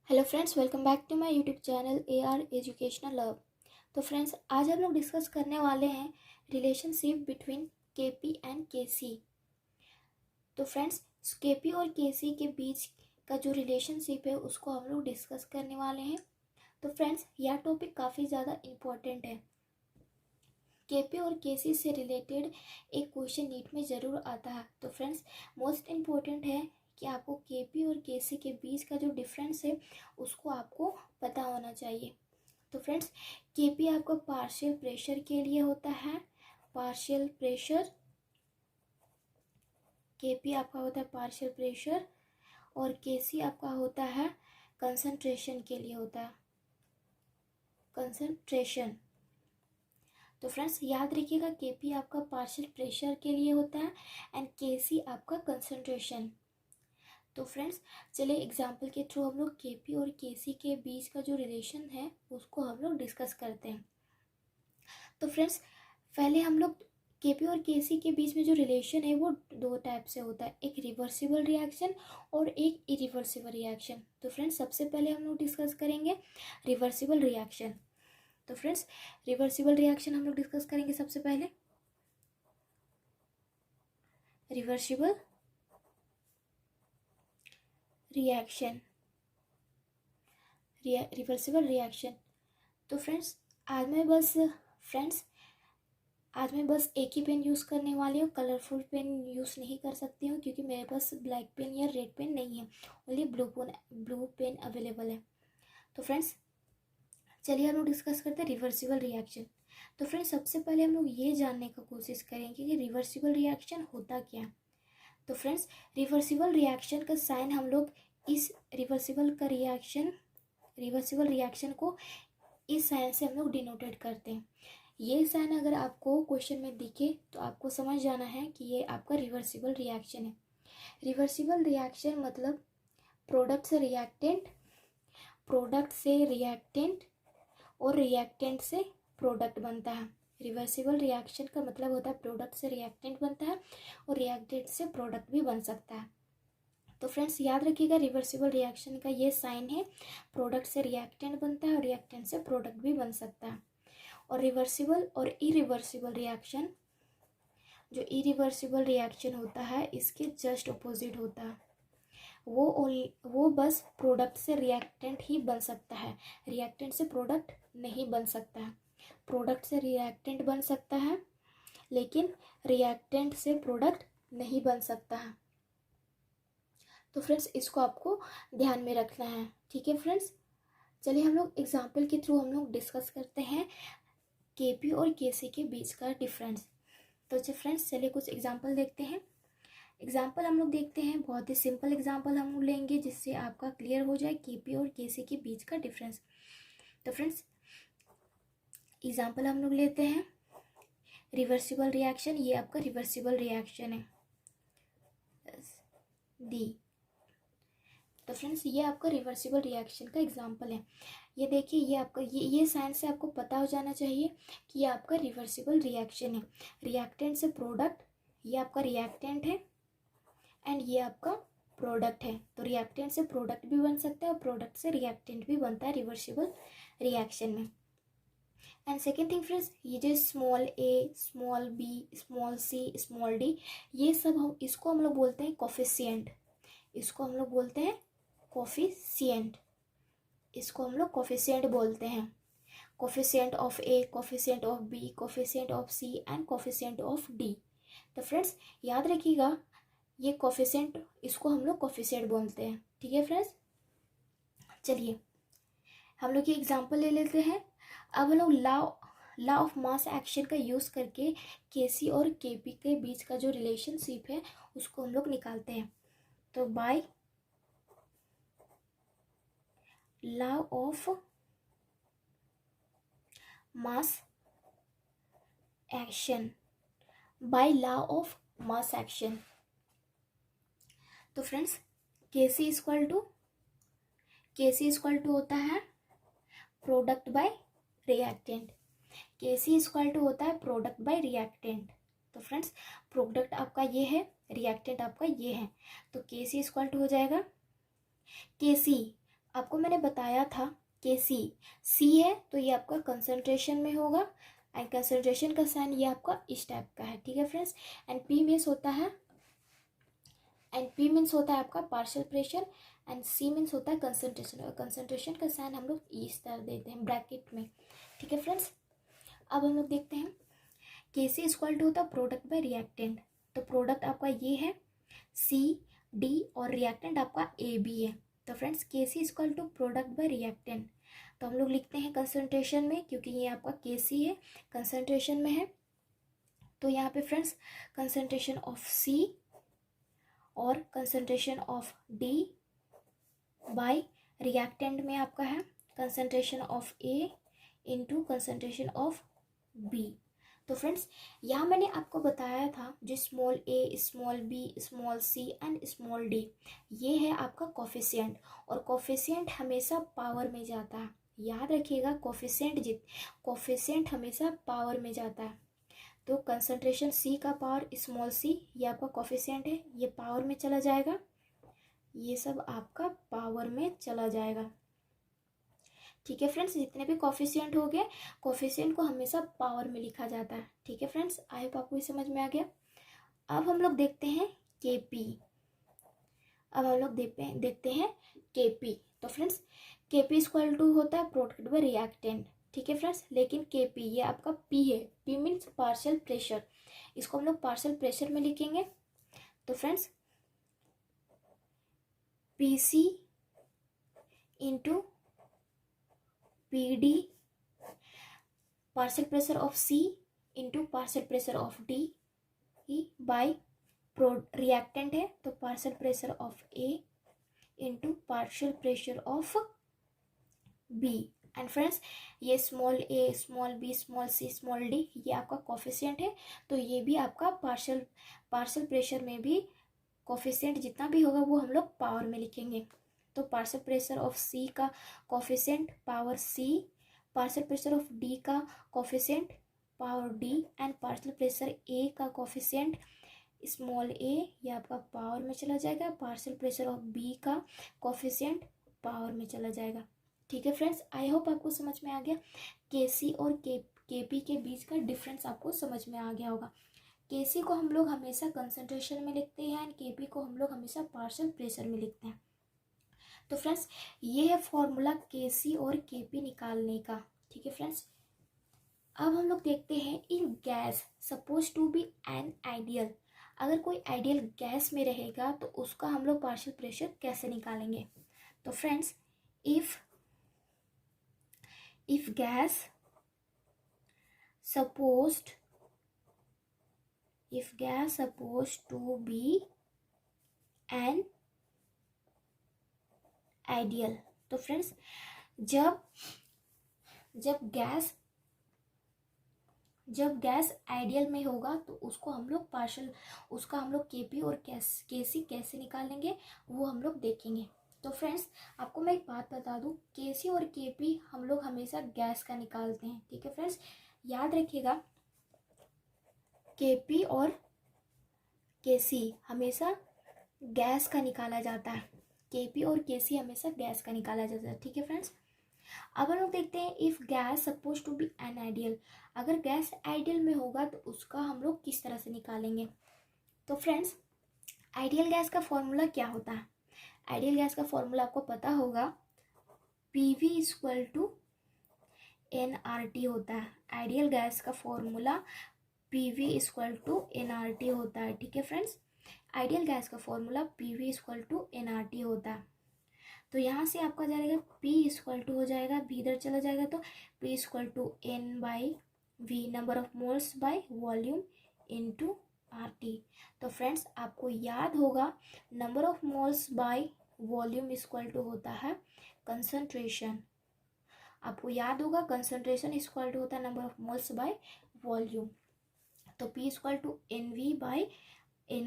Hello friends, welcome back to my YouTube channel AR educational love. तो friends, आज हम लोग डिस्कस करने वाले हैं relationship between KP and KC. तो फ्रेंड्स, केपी और केसी के बीच का जो रिलेशनशिप है उसको हम लोग डिस्कस करने वाले हैं। तो फ्रेंड्स, यह टॉपिक काफ़ी ज़्यादा इम्पोर्टेंट है। केपी और केसी से रिलेटेड एक क्वेश्चन नीट में ज़रूर आता है। तो फ्रेंड्स, मोस्ट इम्पोर्टेंट है कि आपको केपी और केसी के बीच का जो डिफरेंस है उसको आपको पता होना चाहिए। तो फ्रेंड्स, केपी आपका पार्शियल प्रेशर के लिए होता है, पार्शियल प्रेशर। केपी आपका होता है पार्शियल प्रेशर और केसी आपका होता है कंसंट्रेशन के लिए होता है, कंसंट्रेशन। तो फ्रेंड्स, याद रखिएगा, केपी आपका पार्शियल प्रेशर के लिए होता है एंड केसी आपका कंसंट्रेशन। तो फ्रेंड्स, चलिए एग्जाम्पल के थ्रू हम लोग केपी और केसी के बीच का जो रिलेशन है उसको हम लोग डिस्कस करते हैं। तो फ्रेंड्स, पहले हम लोग केपी और केसी के बीच में जो रिलेशन है वो दो टाइप से होता है, एक रिवर्सिबल रिएक्शन और एक इरिवर्सिबल रिएक्शन। तो फ्रेंड्स, सबसे पहले हम लोग डिस्कस करेंगे रिवर्सिबल रिएक्शन। तो फ्रेंड्स, रिवर्सिबल रिएक्शन हम लोग डिस्कस करेंगे सबसे पहले। Reversible reaction, reversible reaction. तो फ्रेंड्स, आज मैं बस एक ही पेन यूज़ करने वाली हूँ, कलरफुल पेन यूज़ नहीं कर सकती हूँ क्योंकि मेरे पास ब्लैक पेन या रेड पेन नहीं है, ओनली ब्लू पेन अवेलेबल है। तो फ्रेंड्स, चलिए हम लोग डिस्कस करते हैं रिवर्सिबल रिएक्शन। तो फ्रेंड्स, सबसे पहले हम लोग ये जानने का कोशिश करेंगे कि रिवर्सिबल रिएक्शन होता क्या है। तो फ्रेंड्स, रिवर्सिबल रिएक्शन का साइन हम लोग इस रिवर्सिबल रिएक्शन को इस साइन से हम लोग डिनोटेड करते हैं। ये साइन अगर आपको क्वेश्चन में दिखे तो आपको समझ जाना है कि ये आपका रिवर्सिबल रिएक्शन है। रिवर्सिबल रिएक्शन मतलब प्रोडक्ट से रिएक्टेंट और रिएक्टेंट से प्रोडक्ट बनता है। रिवर्सिबल रिएक्शन का मतलब होता है प्रोडक्ट से रिएक्टेंट बनता है और रिएक्टेंट से प्रोडक्ट भी बन सकता है। तो फ्रेंड्स, याद रखिएगा, रिवर्सिबल रिएक्शन का ये साइन है, प्रोडक्ट से रिएक्टेंट बनता है और रिएक्टेंट से प्रोडक्ट भी बन सकता है। और रिवर्सिबल और इरिवर्सिबल रिएक्शन, जो इरिवर्सिबल रिएक्शन होता है इसके जस्ट अपोजिट होता है। वो बस प्रोडक्ट से रिएक्टेंट ही बन सकता है, रिएक्टेंट से प्रोडक्ट नहीं बन सकता है। प्रोडक्ट से रिएक्टेंट बन सकता है लेकिन रिएक्टेंट से प्रोडक्ट नहीं बन सकता है। तो फ्रेंड्स, इसको आपको ध्यान में रखना है, ठीक है फ्रेंड्स। चलिए हम लोग एग्जाम्पल के थ्रू हम लोग डिस्कस करते हैं केपी और केसी के बीच का डिफरेंस। तो फ्रेंड्स, चलिए कुछ एग्जाम्पल देखते हैं। एग्जाम्पल हम लोग देखते हैं, बहुत ही सिंपल एग्जाम्पल हम लोग लेंगे जिससे आपका क्लियर हो जाए केपी और केसी के बीच का डिफरेंस। तो फ्रेंड्स, एग्जाम्पल हम लोग लेते हैं रिवर्सिबल रिएक्शन। ये आपका रिवर्सिबल रिएक्शन है डी। तो फ्रेंड्स, ये आपका रिवर्सिबल रिएक्शन का एग्जाम्पल है। ये देखिए, ये आपका ये साइन से आपको पता हो जाना चाहिए कि ये आपका रिवर्सिबल रिएक्शन है। रिएक्टेंट से प्रोडक्ट, ये आपका रिएक्टेंट है एंड ये आपका प्रोडक्ट है। तो रिएक्टेंट से प्रोडक्ट भी बन सकता है और प्रोडक्ट से रिएक्टेंट भी बनता है रिवर्सिबल रिएक्शन में। एंड सेकेंड थिंग फ्रेंड्स, ये जो small A, small B, small C, small D, ये सब इसको हम लोग बोलते हैं कोफिशिएंट। इसको हम लोग बोलते हैं कोफिशिएंट। इसको हम लोग कोफिशिएंट बोलते हैं। Coefficient of A, coefficient of B, coefficient of C and coefficient of D. तो फ्रेंड्स, याद रखिएगा, ये कोफिशिएंट, इसको हम लोग कोफिशिएंट बोलते हैं, ठीक है फ्रेंड्स। चलिए हम लोग ये एग्जांपल ले लेते हैं। अब हम लोग लॉ ऑफ मास एक्शन का यूज़ करके केसी और केपी के बीच का जो रिलेशनशिप है उसको हम लोग निकालते हैं। तो by law of mass action, by law of mass action. तो फ्रेंड्स, केसी इक्वल टू होता है product by reactant. KC equal to होता है प्रोडक्ट बाय रिएक्टेंट। तो फ्रेंड्स, प्रोडक्ट आपका ये है, रिएक्टेंट आपका ये है, तो केसी इक्वल टू हो जाएगा, केसी आपको मैंने बताया था कि सी है तो ये आपका कंसंट्रेशन में होगा, एंड कंसंट्रेशन का साइन ये आपका इस टाइप का है, ठीक है फ्रेंड्स। एंड पी मीन्स होता है आपका partial pressure, and C means होता है कंसंट्रेशन, और कंसंट्रेशन का साइन हम लोग इस तरह देते हैं ब्रैकेट में, ठीक है फ्रेंड्स। अब हम लोग देखते हैं के सी इक्वल टू होता है प्रोडक्ट बाय रिएक्टेंट। तो प्रोडक्ट आपका ये है सी डी, और रिएक्टेंट आपका ए बी है। तो फ्रेंड्स के C equal to product by reactant, तो हम लोग लिखते हैं कंसंट्रेशन में, क्योंकि ये आपका के सी है, कंसंट्रेशन में है। तो यहाँ पे फ्रेंड्स कंसंट्रेशन ऑफ सी और concentration of D by reactant में आपका है concentration of A into concentration of B. तो फ्रेंड्स यहाँ मैंने आपको बताया था जो small A, small B, small C and small D, ये है आपका कोफिशिएंट, और कोफिशिएंट हमेशा पावर में जाता है, याद रखिएगा। कोफिशिएंट हमेशा पावर में जाता है। तो कंसंट्रेशन सी का पावर स्मॉल सी, ये आपका कोफिशिएंट है, ये पावर में चला जाएगा, ये सब आपका पावर में चला जाएगा, ठीक है फ्रेंड्स। जितने भी कोफिशिएंट हो गए, कोफिशिएंट को हमेशा पावर में लिखा जाता है, ठीक है फ्रेंड्स। आई होप आपको ये समझ में आ गया। अब हम लोग देखते हैं केपी। केपी। तो फ्रेंड्स केपी इक्वल टू होता है प्रोडक्ट बाय रिएक्टेंट, ठीक है फ्रेंड्स। लेकिन केपी ये आपका पी है, पी मीन्स पार्शियल प्रेशर, इसको हम लोग पार्शियल प्रेशर में लिखेंगे। तो friends P C into P D, partial pressure of C into partial pressure of D by reactant है, तो partial pressure of A into partial pressure of B. And friends ये small A, small B, small C, small D ये आपका coefficient है, तो ये भी आपका पार्शियल प्रेशर में भी कोफिशिएंट जितना भी होगा वो हम लोग पावर में लिखेंगे। तो पार्शियल प्रेशर ऑफ सी का coefficient power C, partial pressure of D का coefficient power D, and partial pressure A का कोफिशिएंट स्मॉल ए ये आपका पावर में चला जाएगा, पार्शियल प्रेशर ऑफ बी का कोफिशिएंट पावर में चला जाएगा, ठीक है फ्रेंड्स। आई होप आपको समझ में आ गया। के सी और के पी के बीच का डिफरेंस आपको समझ में आ गया होगा। के सी को हम लोग हमेशा कंसंट्रेशन में लिखते हैं, एंड के पी को हम लोग हमेशा पार्शियल प्रेशर में लिखते हैं। तो फ्रेंड्स ये है फॉर्मूला के सी और के पी निकालने का, ठीक है फ्रेंड्स। अब हम लोग देखते हैं in gas suppose to be an ideal, अगर कोई आइडियल गैस में रहेगा तो उसका हम लोग पार्शियल प्रेशर कैसे निकालेंगे। तो friends if gas supposed to be an ideal, तो फ्रेंड्स जब गैस आइडियल में होगा तो उसका हम लोग केपी और केसी कैसे निकालेंगे वो हम लोग देखेंगे। तो फ्रेंड्स आपको मैं एक बात बता दूं, केसी और केपी हम लोग हमेशा गैस का निकालते हैं, ठीक है फ्रेंड्स। याद रखिएगा केपी और केसी हमेशा गैस का निकाला जाता है, केपी और केसी हमेशा गैस का निकाला जाता है, ठीक है फ्रेंड्स। अब हम लोग देखते हैं if gas suppose to be an ideal, अगर गैस आइडियल में होगा तो उसका हम लोग किस तरह से निकालेंगे। तो फ्रेंड्स आइडियल गैस का फॉर्मूला क्या होता है। आइडियल गैस का फॉर्मूला आपको पता होगा, पीवी इक्वल टू एनआरटी होता है। आइडियल गैस का formula PV equal to NRT होता है, ठीक है फ्रेंड्स। आइडियल गैस का formula PV equal to NRT होता है। तो यहाँ से आपका जाएगा P इक्वल टू हो जाएगा, V इधर चला जाएगा तो P equal to N by V, number of moles by volume into RT। तो फ्रेंड्स आपको याद होगा number of moles by volume equal to होता है कंसंट्रेशन, आपको याद होगा कंसंट्रेशन इक्वल टू होता है number of moles by volume. तो P equal to N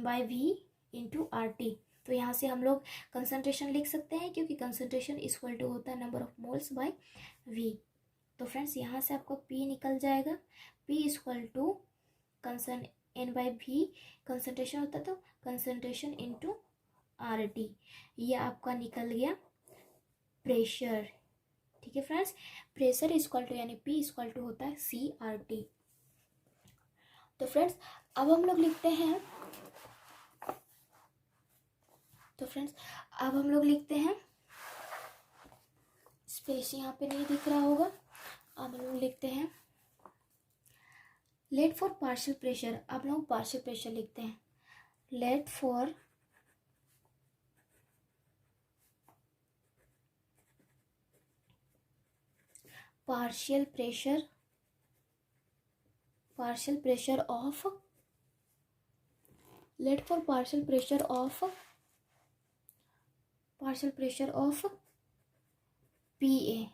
by V into RT। तो यहाँ से हम लोग कंसंट्रेशन लिख सकते हैं क्योंकि कंसंट्रेशन इक्वल टू होता है number of moles by V। तो फ्रेंड्स यहाँ से आपको P निकल जाएगा, P equal to N by V concentration होता है तो कंसंट्रेशन इंटू RT, ये आपका निकल गया प्रेशर। ठीक है फ्रेंड्स, प्रेशर इक्वल टू यानी P इक्वल टू होता है CRT। तो फ्रेंड्स अब हम लोग लिखते हैं, स्पेस यहाँ पे नहीं दिख रहा होगा। अब हम लोग लिखते हैं लेट फॉर पार्शियल प्रेशर। अब लोग पार्शियल प्रेशर लिखते हैं, let for partial pressure of, let for partial pressure of PA,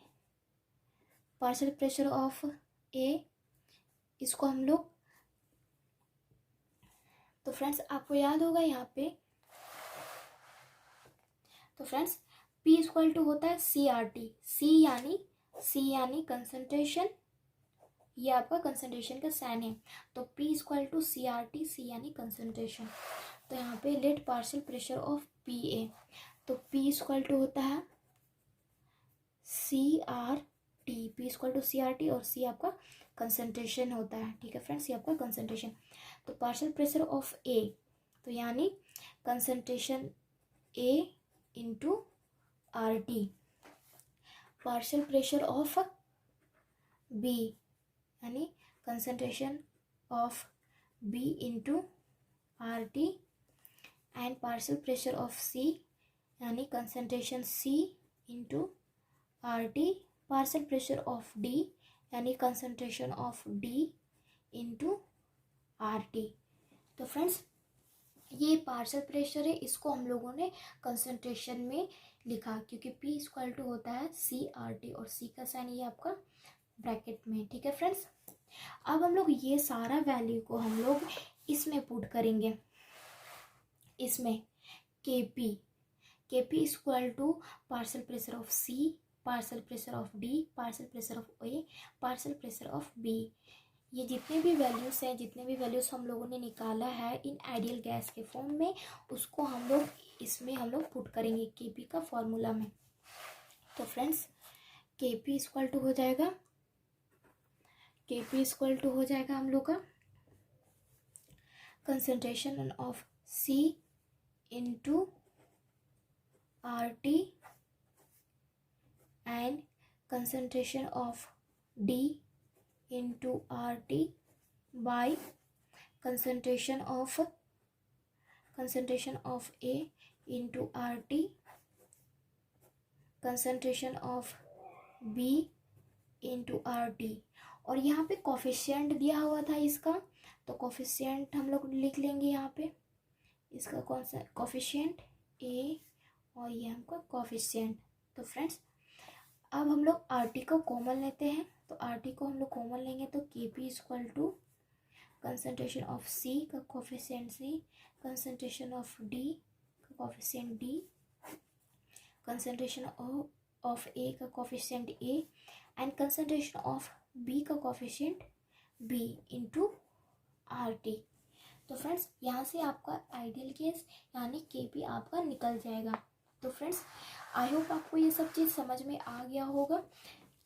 partial pressure of A। इसको हम लोग, तो फ्रेंड्स आपको याद होगा यहाँ पे, तो फ्रेंड्स P इक्वल टू होता है CRT। C यानी कंसंट्रेशन, ये आपका कंसंट्रेशन का साइन है। तो P equal to CRT, C यानी कंसंट्रेशन। तो यहाँ पे let partial pressure of PA, तो P इक्वल टू होता है CRT, P equal to CRT और C आपका कंसंट्रेशन होता है। ठीक है फ्रेंड्स, ये आपका कंसंट्रेशन। तो पार्शियल प्रेशर ऑफ A, तो यानी concentration A into RT। Partial pressure of B यानी concentration of B into RT, and partial pressure of C यानी concentration C into RT, partial pressure of D यानी concentration of D into RT। तो friends ये partial pressure है, इसको हम लोगों ने कंसंट्रेशन में लिखा क्योंकि P इक्वल टू होता है CRT और C का साइन ये आपका ब्रैकेट में। ठीक है फ्रेंड्स, अब हम लोग ये सारा वैल्यू को हम लोग इसमें पुट करेंगे, इसमें KP equal to partial pressure of C, partial pressure of D, partial pressure of A, partial pressure of B। ये जितने भी वैल्यूज़ हैं, जितने भी वैल्यूज़ हम लोगों ने निकाला है इन आइडियल गैस के फॉर्म में, उसको हम लोग इसमें हम लोग पुट करेंगे KP का फॉर्मूला में। तो फ्रेंड्स KP इक्वल टू हो जाएगा, KP इक्वल टू हो जाएगा हम लोग का concentration of C into RT and concentration of D into RT by concentration of A into RT, concentration of B into RT। और यहाँ पे कोफिशिएंट दिया हुआ था इसका, तो कोफिशिएंट हम लोग लिख लेंगे यहाँ पे, इसका कौन सा कोफिशिएंट A और ये हमको कोफिशिएंट। तो फ्रेंड्स अब हम लोग RT को कॉमन लेते हैं, तो RT को हम लोग कॉमन लेंगे तो KP equal to concentration of C का coefficient C, concentration of D का coefficient D, concentration of A का coefficient A and concentration of B का कोफिशिएंट B इंटू RT। तो फ्रेंड्स यहाँ से आपका आइडियल गैस यानी KP आपका निकल जाएगा। तो फ्रेंड्स आई होप आपको ये सब चीज़ समझ में आ गया होगा,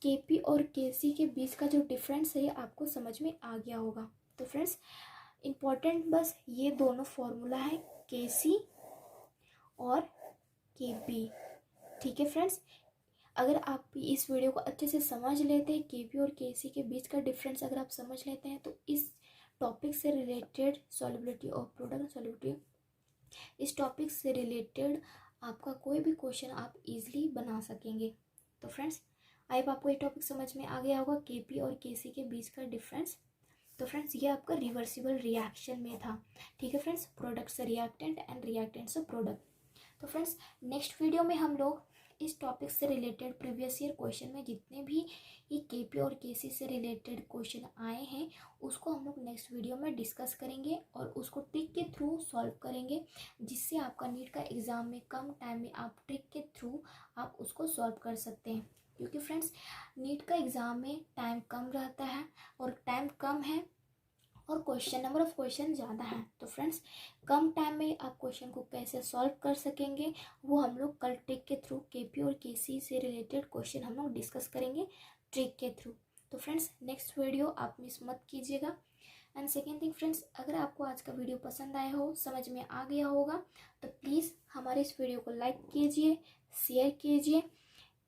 KP और KC के बीच का जो डिफरेंस है आपको समझ में आ गया होगा। तो फ्रेंड्स इम्पॉर्टेंट बस ये दोनों फॉर्मूला है KC और KP। ठीक है फ्रेंड्स, अगर आप इस वीडियो को अच्छे से समझ लेते हैं, KP और KC के बीच का डिफरेंस अगर आप समझ लेते हैं, तो इस टॉपिक से related solubility of product solubility, इस टॉपिक से रिलेटेड आपका कोई भी क्वेश्चन आप इजीली बना सकेंगे। तो फ्रेंड्स आई होप आपको ये टॉपिक समझ में आ गया होगा, KP और KC के बीच का डिफरेंस। तो फ्रेंड्स ये आपका रिवर्सिबल रिएक्शन में था। ठीक है फ्रेंड्स, प्रोडक्ट से रिएक्टेंट एंड रिएक्टेंट से प्रोडक्ट। तो फ्रेंड्स नेक्स्ट वीडियो में हम लोग इस टॉपिक से रिलेटेड प्रीवियस ईयर क्वेश्चन में जितने भी ये KP और KC से रिलेटेड क्वेश्चन आए हैं उसको हम लोग नेक्स्ट वीडियो में डिस्कस करेंगे और उसको ट्रिक के थ्रू सॉल्व करेंगे, जिससे आपका नीट का एग्ज़ाम में कम टाइम में आप ट्रिक के थ्रू आप उसको सॉल्व कर सकते हैं। क्योंकि फ्रेंड्स नीट का एग्ज़ाम में टाइम कम रहता है और टाइम कम है और क्वेश्चन नंबर ऑफ क्वेश्चन ज़्यादा हैं। तो फ्रेंड्स कम टाइम में आप क्वेश्चन को कैसे सॉल्व कर सकेंगे वो हम लोग कल ट्रिक के थ्रू केपी और केसी से रिलेटेड क्वेश्चन हम लोग डिस्कस करेंगे ट्रिक के थ्रू। तो फ्रेंड्स नेक्स्ट वीडियो आप मिस मत कीजिएगा। एंड सेकेंड थिंग फ्रेंड्स, अगर आपको आज का वीडियो पसंद आया हो, समझ में आ गया होगा, तो प्लीज़ हमारे इस वीडियो को लाइक कीजिए, शेयर कीजिए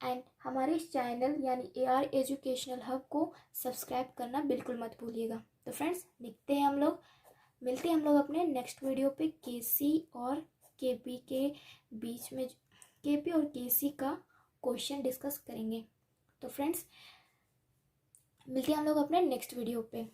एंड हमारे इस चैनल यानी AR एजुकेशनल हब को सब्सक्राइब करना बिल्कुल मत भूलिएगा। तो फ्रेंड्स मिलते हैं हम लोग अपने नेक्स्ट वीडियो पे केसी और केपी के बीच में केपी और केसी का क्वेश्चन डिस्कस करेंगे। तो फ्रेंड्स मिलते हैं हम लोग अपने नेक्स्ट वीडियो पे।